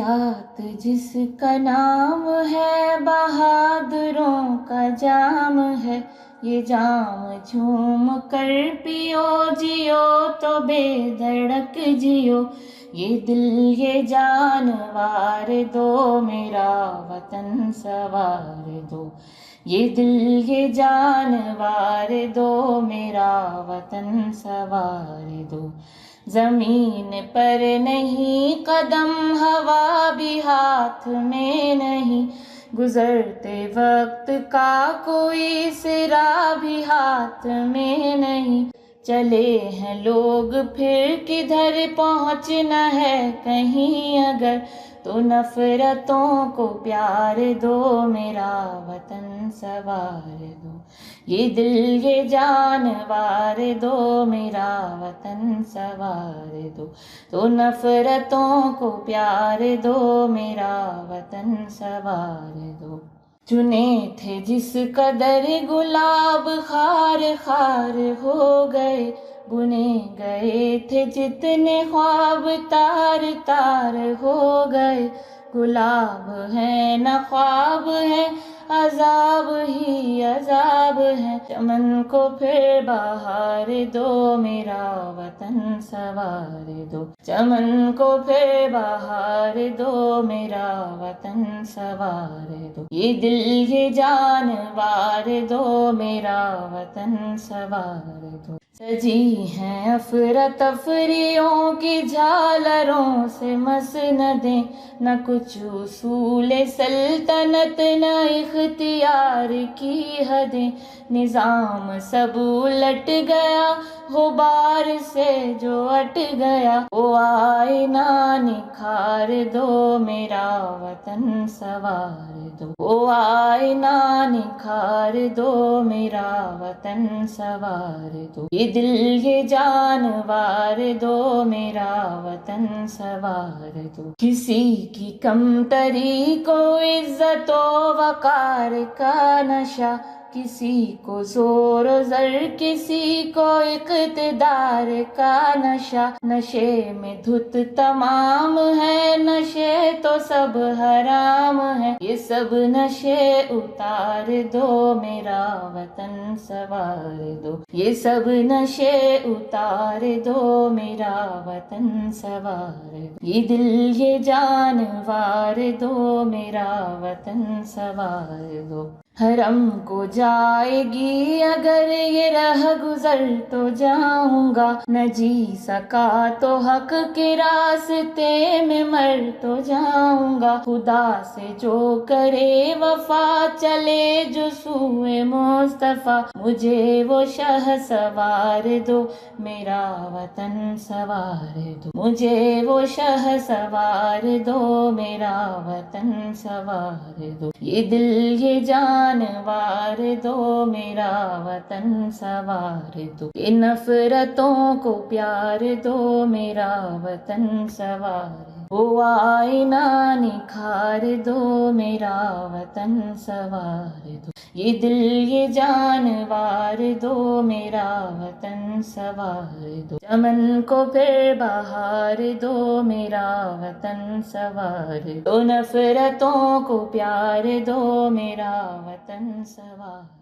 حیات جس کا نام ہے، بہادروں کا جام ہے، یہ جام جھوم کر پیو، جیو تو بے دھڑک جیو، یہ دل یہ جان وار دو، میرا وطن سوار دو، یہ دل یہ جان وار دو، میرا وطن سوار دو۔ زمین پر نہیں قدم، ہوا بھی ہاتھ میں نہیں، گزرتے وقت کا کوئی سرا بھی ہاتھ میں نہیں، چلے ہیں لوگ پھر کدھر، پہنچنا ہے کہیں اگر، تو نفرتوں کو پیار دو، میرا وطن سوار دو، یہ دل یہ جان وار دو، میرا وطن سوار دو، تو نفرتوں کو پیار دو، میرا وطن سوار دو۔ چنے تھے جس قدر گلاب، خار خار ہو گئے، بنے گئے تھے جتنے خواب، تار تار ہو گئے، گلاب ہے نہ خواب ہے، عذاب ہی عذاب ہے، چمن کو پھر بہار دو، میرا وطن سوار دو، چمن کو پھر بہار دو، میرا وطن سوار دو، یہ دل یہ جان وار دو، میرا وطن سوار دو۔ سجی ہیں افراتفریوں کی جھالروں سے مسندیں، نہ کچھ اصول سلطنت، نہ اختیار کی حدیں، نظام سب الٹ گیا، غبار سے جو اٹ گیا، وہ آئینہ نکھار دو، میرا وطن سوار دو، وہ آئینہ نکھار دو، میرا وطن سوار دو، یہ دل یہ جان وار دو، میرا وطن سوار دو۔ کسی کی کمتری کو عزت و وقار کا نشہ، کسی کو زور و زر، کسی کو اقتدار کا نشہ، نشے میں دھت تمام ہے، نشے تو سب حرام ہے، یہ سب نشے اتار دو، میرا وطن سوار دو، یہ سب نشے اتار دو، میرا وطن سوار دو، یہ دل یہ جان وار دو، میرا وطن سوار دو۔ حرم کو جائے گی اگر یہ رہ گزر تو جاؤں گا، نہ جی سکا تو حق کے راستے میں مر تو جاؤں گا، خدا سے جو کرے وفا، چلے جو سوئے مصطفیٰ، مجھے وہ شہ سوار دو، میرا وطن سوار دو، مجھے وہ شہ سوار دو، میرا وطن سوار دو، یہ دل یہ جان وار دو، میرا وطن سوار دو، یہ نفرتوں کو پیار دو، میرا وطن سوار دو، وہ آئینہ نکھار دو، میرا وطن سوار دو، یہ دل یہ جان وار دو، میرا وطن سوار دو، چمن کو پھر بہار دو، میرا وطن سوار دو، نفرتوں کو پیار دو، میرا وطن سوار